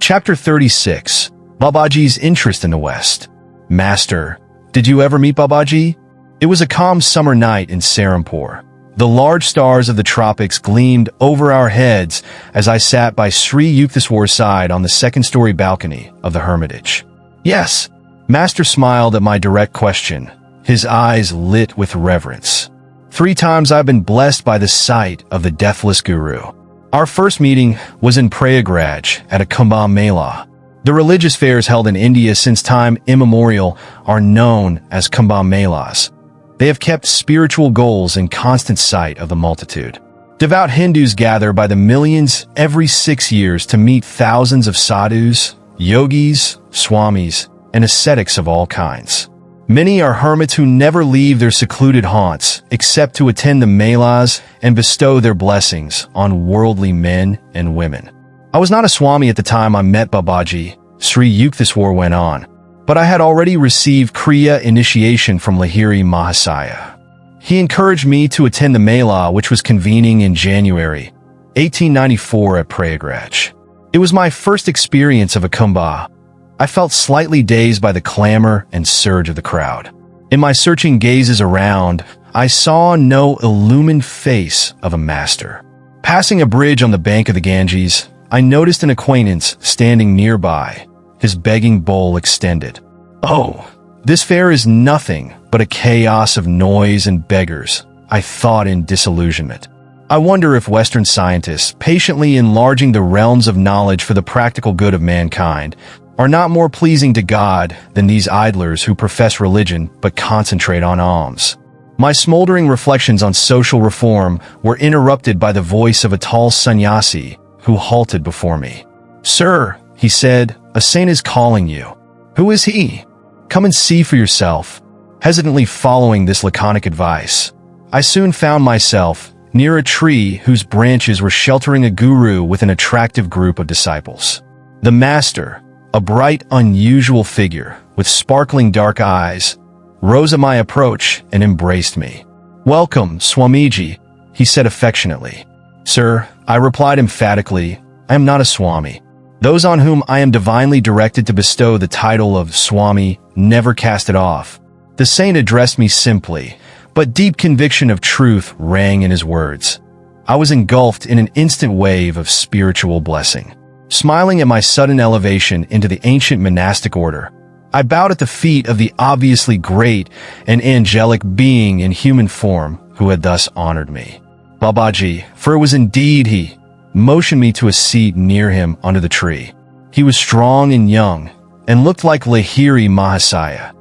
Chapter 36. Babaji's Interest in the West. Master, did you ever meet Babaji? It was a calm summer night in Serampore. The large stars of the tropics gleamed over our heads as I sat by Sri Yukteswar's side on the second-story balcony of the hermitage. Yes, Master smiled at my direct question, his eyes lit with reverence. 3 times I've been blessed by the sight of the deathless guru. Our first meeting was in Prayagraj at a Kumbh Mela. The religious fairs held in India since time immemorial are known as Kumbh Melas. They have kept spiritual goals in constant sight of the multitude. Devout Hindus gather by the millions every 6 years to meet thousands of sadhus, yogis, swamis, and ascetics of all kinds. Many are hermits who never leave their secluded haunts except to attend the melas and bestow their blessings on worldly men and women. I was not a swami at the time I met Babaji, Sri Yukteswar went on, but I had already received Kriya initiation from Lahiri Mahasaya. He encouraged me to attend the Mela, which was convening in January 1894 at Prayagraj. It was my first experience of a kumbh. I felt slightly dazed by the clamor and surge of the crowd. In my searching gazes around, I saw no illumined face of a master. Passing a bridge on the bank of the Ganges, I noticed an acquaintance standing nearby, his begging bowl extended. Oh, this fair is nothing but a chaos of noise and beggars, I thought in disillusionment. I wonder if Western scientists, patiently enlarging the realms of knowledge for the practical good of mankind, are not more pleasing to God than these idlers who profess religion but concentrate on alms. My smoldering reflections on social reform were interrupted by the voice of a tall sannyasi who halted before me. "Sir," he said, "a saint is calling you." "Who is he?" "Come and see for yourself." Hesitantly following this laconic advice, I soon found myself near a tree whose branches were sheltering a guru with an attractive group of disciples. The master, a bright, unusual figure with sparkling dark eyes, rose at my approach and embraced me. "Welcome, Swamiji," he said affectionately. "Sir," I replied emphatically, "I am not a Swami. Those on whom I am divinely directed to bestow the title of Swami never cast it off." The saint addressed me simply, but deep conviction of truth rang in his words. I was engulfed in an instant wave of spiritual blessing. Smiling at my sudden elevation into the ancient monastic order, I bowed at the feet of the obviously great and angelic being in human form who had thus honored me. Babaji, for it was indeed he, motioned me to a seat near him under the tree. He was strong and young, and looked like Lahiri Mahasaya.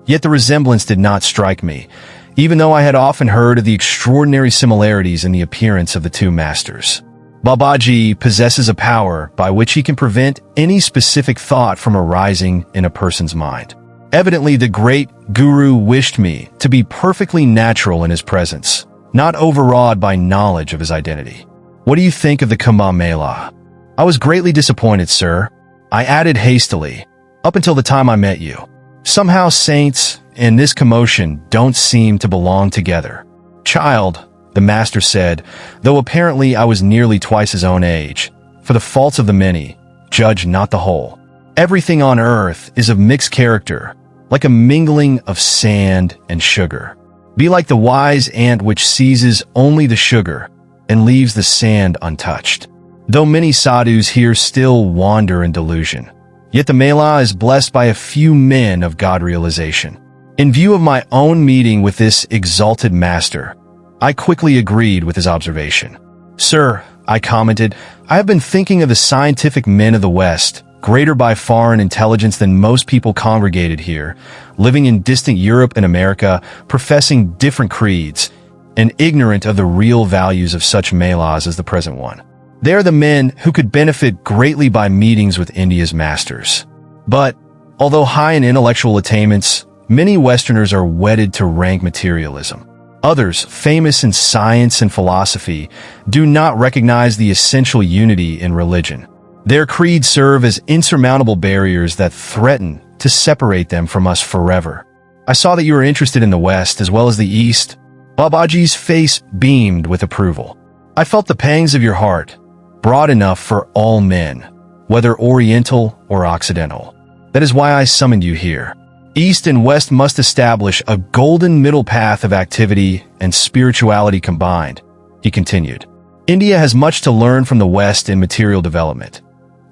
Yet the resemblance did not strike me, even though I had often heard of the extraordinary similarities in the appearance of the two masters. Babaji possesses a power by which he can prevent any specific thought from arising in a person's mind. Evidently, the great guru wished me to be perfectly natural in his presence, not overawed by knowledge of his identity. "What do you think of the Kumbh Mela?" "I was greatly disappointed, sir," I added hastily, "up until the time I met you. Somehow saints and this commotion don't seem to belong together." "Child," the master said, though apparently I was nearly twice his own age, "for the faults of the many, judge not the whole. Everything on earth is of mixed character, like a mingling of sand and sugar. Be like the wise ant which seizes only the sugar and leaves the sand untouched." Though many sadhus here still wander in delusion, yet the Mela is blessed by a few men of God realization. In view of my own meeting with this exalted master, I quickly agreed with his observation. "Sir," I commented, "I have been thinking of the scientific men of the West, greater by far in intelligence than most people congregated here, living in distant Europe and America, professing different creeds, and ignorant of the real values of such melas as the present one. They are the men who could benefit greatly by meetings with India's masters. But, although high in intellectual attainments, many Westerners are wedded to rank materialism. Others, famous in science and philosophy, do not recognize the essential unity in religion. Their creeds serve as insurmountable barriers that threaten to separate them from us forever. I saw that you were interested in the West as well as the East." Babaji's face beamed with approval. "I felt the pangs of your heart, broad enough for all men, whether Oriental or Occidental. That is why I summoned you here. East and West must establish a golden middle path of activity and spirituality combined, he continued. India has much to learn from the West in material development.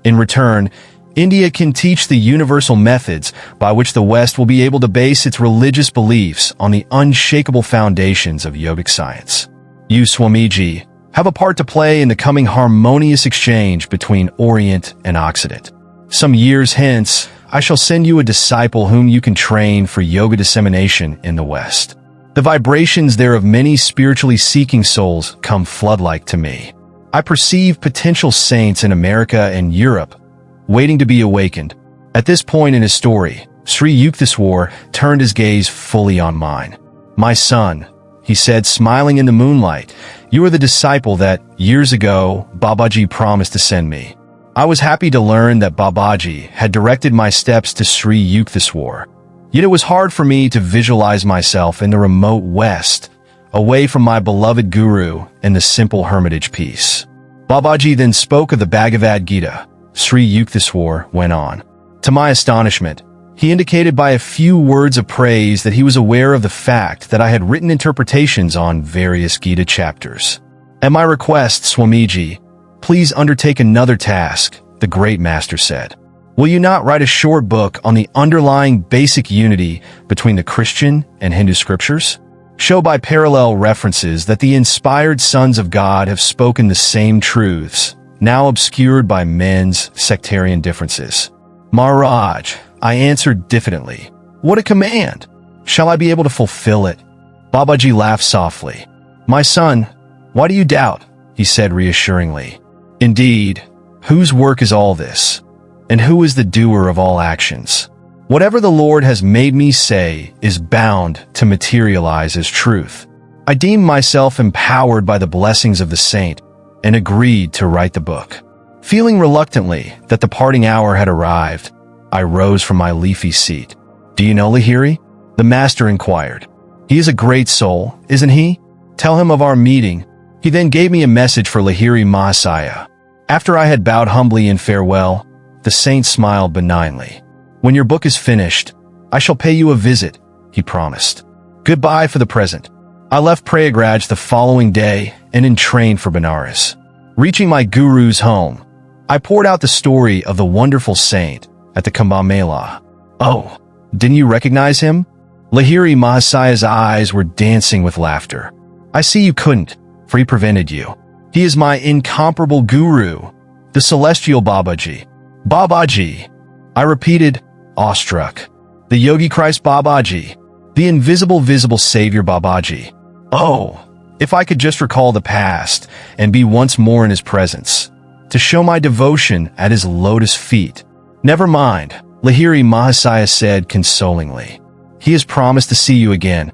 In return, India can teach the universal methods by which the West will be able to base its religious beliefs on the unshakable foundations of yogic science. You, Swamiji, have a part to play in the coming harmonious exchange between Orient and Occident. Some years hence, I shall send you a disciple whom you can train for yoga dissemination in the West. The vibrations there of many spiritually seeking souls come flood-like to me. I perceive potential saints in America and Europe waiting to be awakened. At this point in his story, Sri Yukteswar turned his gaze fully on mine. My son, he said, smiling in the moonlight, you are the disciple that, years ago, Babaji promised to send me. I was happy to learn that Babaji had directed my steps to Sri Yukteswar. Yet it was hard for me to visualize myself in the remote West, away from my beloved Guru and the simple hermitage peace. Babaji then spoke of the Bhagavad Gita. Sri Yukteswar went on. To my astonishment, he indicated by a few words of praise that he was aware of the fact that I had written interpretations on various Gita chapters. At my request, Swamiji, please undertake another task, the great master said. Will you not write a short book on the underlying basic unity between the Christian and Hindu scriptures? Show by parallel references that the inspired sons of God have spoken the same truths, now obscured by men's sectarian differences. Maharaj, I answered diffidently. What a command! Shall I be able to fulfill it? Babaji laughed softly. My son, why do you doubt? He said reassuringly. Indeed, whose work is all this? And who is the doer of all actions? Whatever the Lord has made me say is bound to materialize as truth. I deem myself empowered by the blessings of the saint and agreed to write the book. Feeling reluctantly that the parting hour had arrived, I rose from my leafy seat. Do you know Lahiri? The master inquired. He is a great soul, isn't he? Tell him of our meeting. He then gave me a message for Lahiri Mahasaya. After I had bowed humbly in farewell, the saint smiled benignly. When your book is finished, I shall pay you a visit, he promised. Goodbye for the present. I left Prayagraj the following day and entrained for Benares. Reaching my guru's home, I poured out the story of the wonderful saint at the Kumbh Mela. Oh, didn't you recognize him? Lahiri Mahasaya's eyes were dancing with laughter. I see you couldn't, for he prevented you. He is my incomparable guru, the celestial Babaji. Babaji, I repeated, awestruck. The Yogi Christ Babaji, the invisible visible Savior Babaji. Oh, if I could just recall the past and be once more in his presence, to show my devotion at his lotus feet. Never mind, Lahiri Mahasaya said consolingly. He has promised to see you again.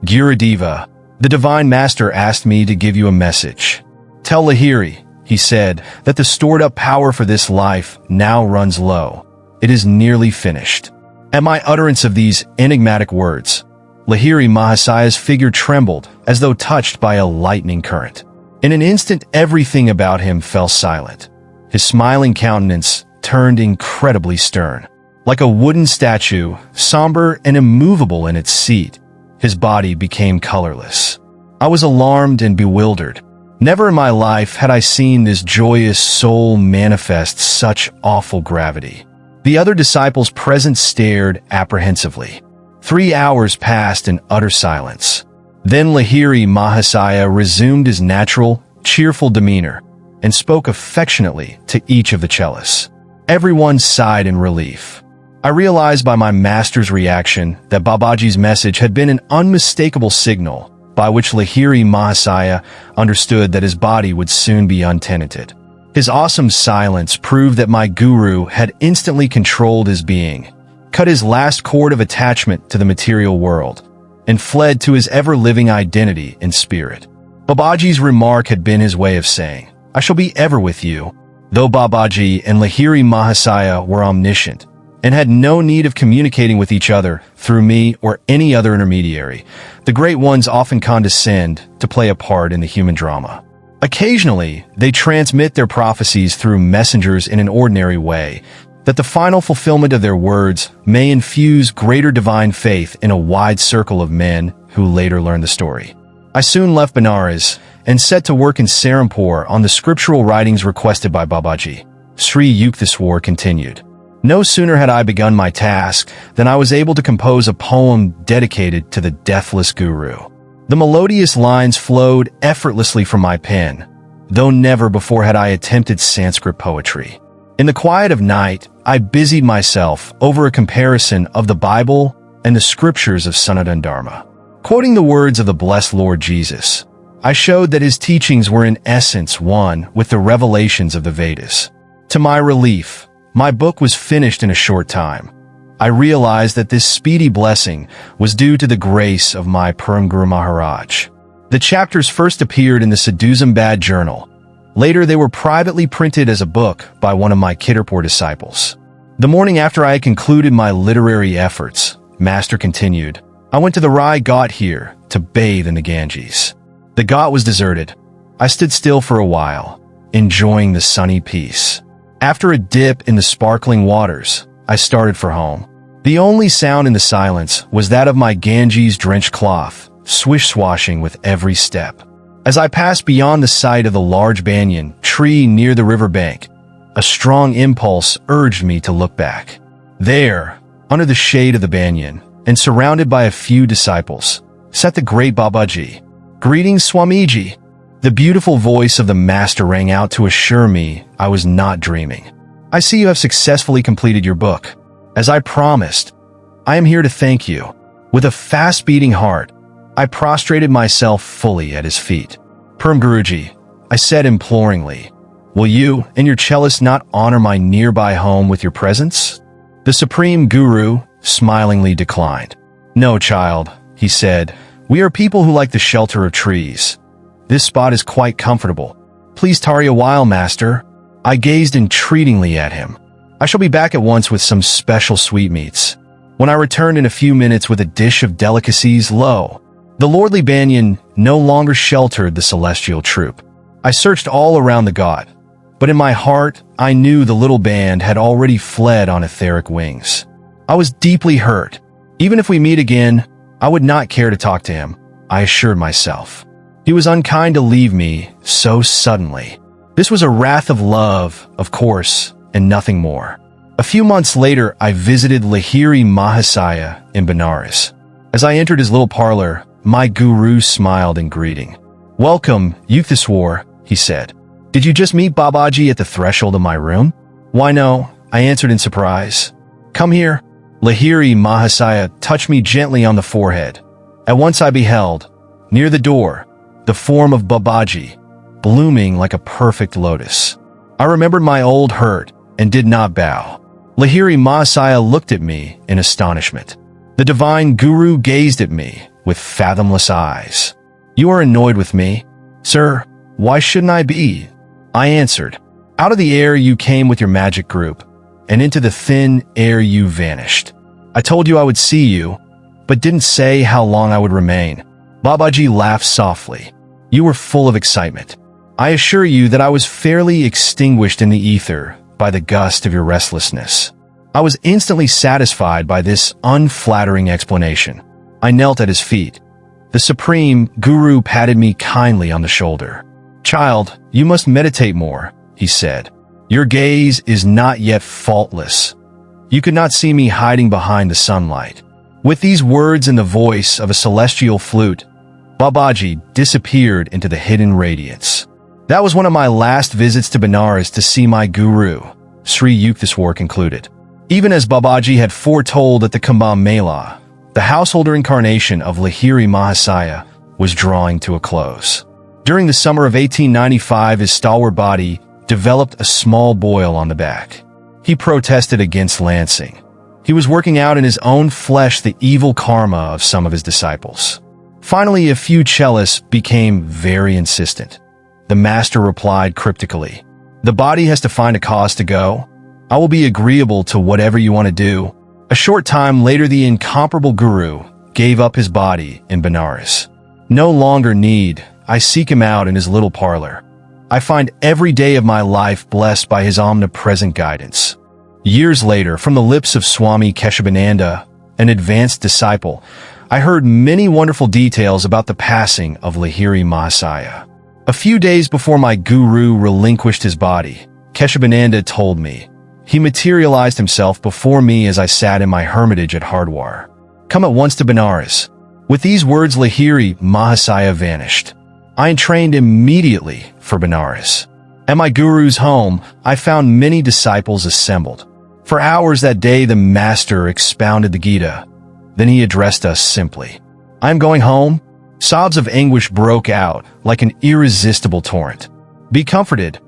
Gurudiva, the divine master asked me to give you a message. Tell Lahiri, he said, that the stored up power for this life now runs low. It is nearly finished. At my utterance of these enigmatic words, Lahiri Mahasaya's figure trembled as though touched by a lightning current. In an instant, everything about him fell silent. His smiling countenance turned incredibly stern. Like a wooden statue, somber and immovable in its seat, his body became colorless. I was alarmed and bewildered. Never in my life had I seen this joyous soul manifest such awful gravity. The other disciples present stared apprehensively. 3 hours passed in utter silence. Then Lahiri Mahasaya resumed his natural, cheerful demeanor and spoke affectionately to each of the cellists. Everyone sighed in relief. I realized by my master's reaction that Babaji's message had been an unmistakable signal by which Lahiri Mahasaya understood that his body would soon be untenanted. His awesome silence proved that my guru had instantly controlled his being, cut his last cord of attachment to the material world, and fled to his ever-living identity in spirit. Babaji's remark had been his way of saying, I shall be ever with you. Though Babaji and Lahiri Mahasaya were omniscient and had no need of communicating with each other through me or any other intermediary, the great ones often condescend to play a part in the human drama. Occasionally, they transmit their prophecies through messengers in an ordinary way, that the final fulfillment of their words may infuse greater divine faith in a wide circle of men who later learn the story. I soon left Benares and set to work in Serampore on the scriptural writings requested by Babaji. Sri Yukteswar continued. No sooner had I begun my task than I was able to compose a poem dedicated to the deathless Guru. The melodious lines flowed effortlessly from my pen, though never before had I attempted Sanskrit poetry. In the quiet of night, I busied myself over a comparison of the Bible and the scriptures of Sanatana Dharma. Quoting the words of the blessed Lord Jesus, I showed that his teachings were in essence one with the revelations of the Vedas. To my relief, my book was finished in a short time. I realized that this speedy blessing was due to the grace of my Param Guru Maharaj. The chapters first appeared in the Sadhuzambad journal. Later, they were privately printed as a book by one of my Kitterpur disciples. The morning after I had concluded my literary efforts, Master continued, I went to the Rai Ghat here to bathe in the Ganges. The Ghat was deserted. I stood still for a while, enjoying the sunny peace. After a dip in the sparkling waters, I started for home. The only sound in the silence was that of my Ganges-drenched cloth, swish-swashing with every step. As I passed beyond the sight of the large banyan tree near the riverbank, a strong impulse urged me to look back. There, under the shade of the banyan, and surrounded by a few disciples, sat the great Babaji. Greetings, Swamiji. The beautiful voice of the master rang out to assure me I was not dreaming. I see you have successfully completed your book. As I promised, I am here to thank you. With a fast-beating heart, I prostrated myself fully at his feet. Param Guruji, I said imploringly, will you and your cellist not honor my nearby home with your presence? The Supreme Guru smilingly declined. No, child, he said, we are people who like the shelter of trees. This spot is quite comfortable. Please tarry a while, master. I gazed entreatingly at him. I shall be back at once with some special sweetmeats. When I returned in a few minutes with a dish of delicacies, lo, the lordly banyan no longer sheltered the celestial troop. I searched all around the Ghat, but in my heart I knew the little band had already fled on etheric wings. I was deeply hurt. Even if we meet again, I would not care to talk to him, I assured myself. He was unkind to leave me so suddenly. This was a wrath of love, of course, and nothing more. A few months later, I visited Lahiri Mahasaya in Benares. As I entered his little parlor, my guru smiled in greeting. Welcome, Yukteswar, he said. Did you just meet Babaji at the threshold of my room? Why no, I answered in surprise. Come here. Lahiri Mahasaya touched me gently on the forehead. At once I beheld, near the door, the form of Babaji, blooming like a perfect lotus. I remembered my old hurt and did not bow. Lahiri Mahasaya looked at me in astonishment. The divine guru gazed at me with fathomless eyes. You are annoyed with me? Sir, why shouldn't I be? I answered. Out of the air you came with your magic group, and into the thin air you vanished. I told you I would see you, but didn't say how long I would remain. Babaji laughed softly. You were full of excitement. I assure you that I was fairly extinguished in the ether by the gust of your restlessness. I was instantly satisfied by this unflattering explanation. I knelt at his feet. The Supreme Guru patted me kindly on the shoulder. Child, you must meditate more, he said. Your gaze is not yet faultless. You could not see me hiding behind the sunlight. With these words in the voice of a celestial flute, Babaji disappeared into the hidden radiance. That was one of my last visits to Benares to see my guru, Sri Yukteswar concluded. Even as Babaji had foretold at the Kumbh Mela, the householder incarnation of Lahiri Mahasaya was drawing to a close. During the summer of 1895, his stalwart body developed a small boil on the back. He protested against lancing. He was working out in his own flesh the evil karma of some of his disciples. Finally, a few cellists became very insistent. The master replied cryptically, "The body has to find a cause to go. I will be agreeable to whatever you want to do." A short time later, the incomparable guru gave up his body in Benares. No longer need I seek him out in his little parlor. I find every day of my life blessed by his omnipresent guidance. Years later, from the lips of Swami Keshavananda, an advanced disciple, I heard many wonderful details about the passing of Lahiri Mahasaya. A few days before my guru relinquished his body, Keshavananda told me, he materialized himself before me as I sat in my hermitage at Hardwar. Come at once to Benares. With these words, Lahiri Mahasaya vanished. I entrained immediately for Benares. At my guru's home, I found many disciples assembled. For hours that day, the master expounded the Gita. Then he addressed us simply. I am going home. Sobs of anguish broke out like an irresistible torrent. Be comforted.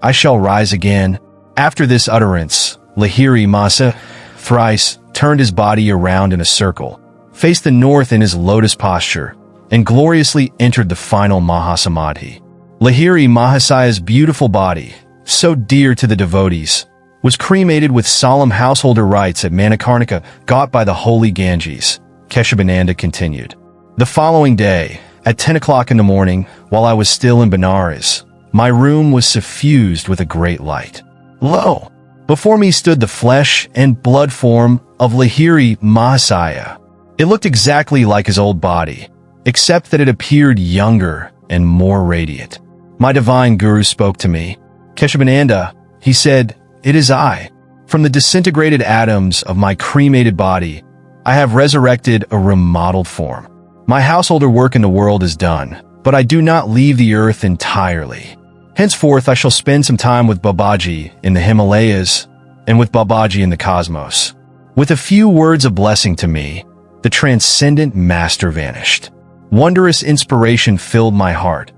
I shall rise again. After this utterance, Lahiri Mahasaya thrice turned his body around in a circle, faced the north in his lotus posture, and gloriously entered the final Mahasamadhi. Lahiri Mahasaya's beautiful body, so dear to the devotees, was cremated with solemn householder rites at Manikarnika, got by the holy Ganges. Keshavananda continued. The following day, at 10 o'clock in the morning, while I was still in Benares, my room was suffused with a great light. Lo! Before me stood the flesh and blood form of Lahiri Mahasaya. It looked exactly like his old body, except that it appeared younger and more radiant. My divine guru spoke to me. Keshavananda, he said, it is I. From the disintegrated atoms of my cremated body, I have resurrected a remodeled form. My householder work in the world is done, but I do not leave the earth entirely. Henceforth, I shall spend some time with Babaji in the Himalayas and with Babaji in the cosmos. With a few words of blessing to me, the transcendent master vanished. Wondrous inspiration filled my heart.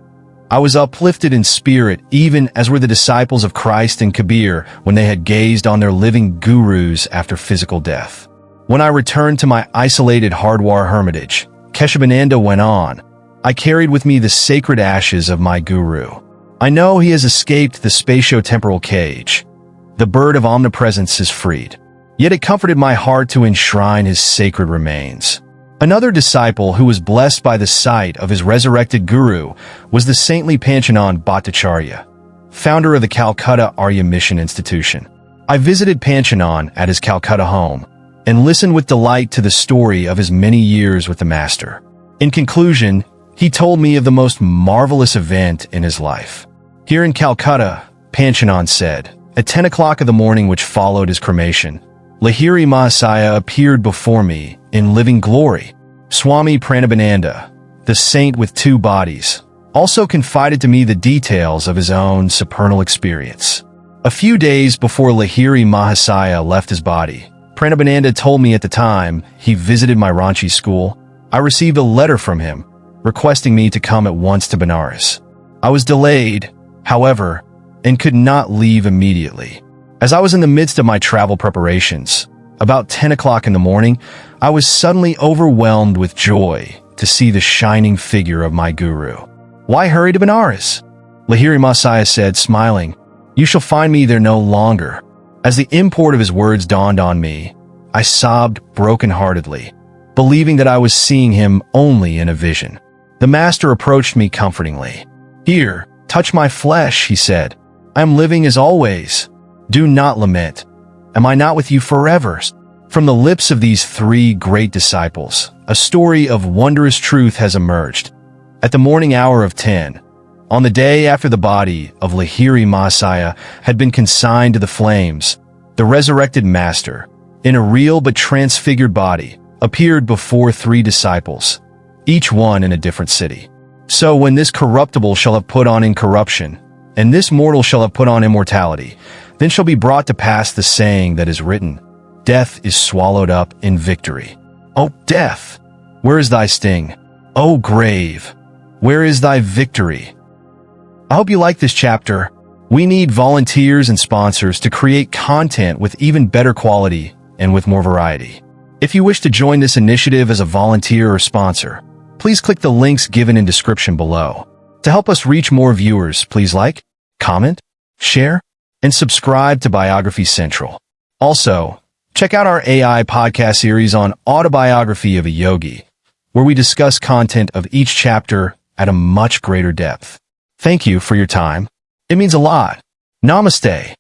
I was uplifted in spirit, even as were the disciples of Christ and Kabir when they had gazed on their living gurus after physical death. When I returned to my isolated Hardwar hermitage, Keshavananda went on, I carried with me the sacred ashes of my guru. I know he has escaped the spatio-temporal cage. The bird of omnipresence is freed. Yet it comforted my heart to enshrine his sacred remains. Another disciple who was blessed by the sight of his resurrected guru was the saintly Panchanan Bhattacharya, founder of the Calcutta Arya Mission Institution. I visited Panchanan at his Calcutta home and listened with delight to the story of his many years with the master. In conclusion, he told me of the most marvelous event in his life. Here in Calcutta, Panchanan said, at 10 o'clock of the morning which followed his cremation, Lahiri Mahasaya appeared before me in living glory. Swami Pranabananda, the saint with two bodies, also confided to me the details of his own supernal experience. A few days before Lahiri Mahasaya left his body, Pranabananda told me at the time he visited my Ranchi school, I received a letter from him requesting me to come at once to Benares. I was delayed, however, and could not leave immediately. As I was in the midst of my travel preparations, about 10 o'clock in the morning, I was suddenly overwhelmed with joy to see the shining figure of my guru. Why hurry to Benares? Lahiri Mahasaya said, smiling, you shall find me there no longer. As the import of his words dawned on me, I sobbed broken-heartedly, believing that I was seeing him only in a vision. The master approached me comfortingly. Here, touch my flesh, he said. I am living as always. Do not lament. Am I not with you forever? From the lips of these three great disciples, a story of wondrous truth has emerged. At the morning hour of 10, on the day after the body of Lahiri Mahasaya had been consigned to the flames, the resurrected master, in a real but transfigured body, appeared before three disciples, each one in a different city. So when this corruptible shall have put on incorruption, and this mortal shall have put on immortality, then shall be brought to pass the saying that is written, death is swallowed up in victory. O death, where is thy sting? O grave, where is thy victory? I hope you like this chapter. We need volunteers and sponsors to create content with even better quality and with more variety. If you wish to join this initiative as a volunteer or sponsor, please click the links given in description below. To help us reach more viewers, please like, comment, share, and subscribe to Biography Central. Also, check out our AI podcast series on Autobiography of a Yogi, where we discuss content of each chapter at a much greater depth. Thank you for your time. It means a lot. Namaste.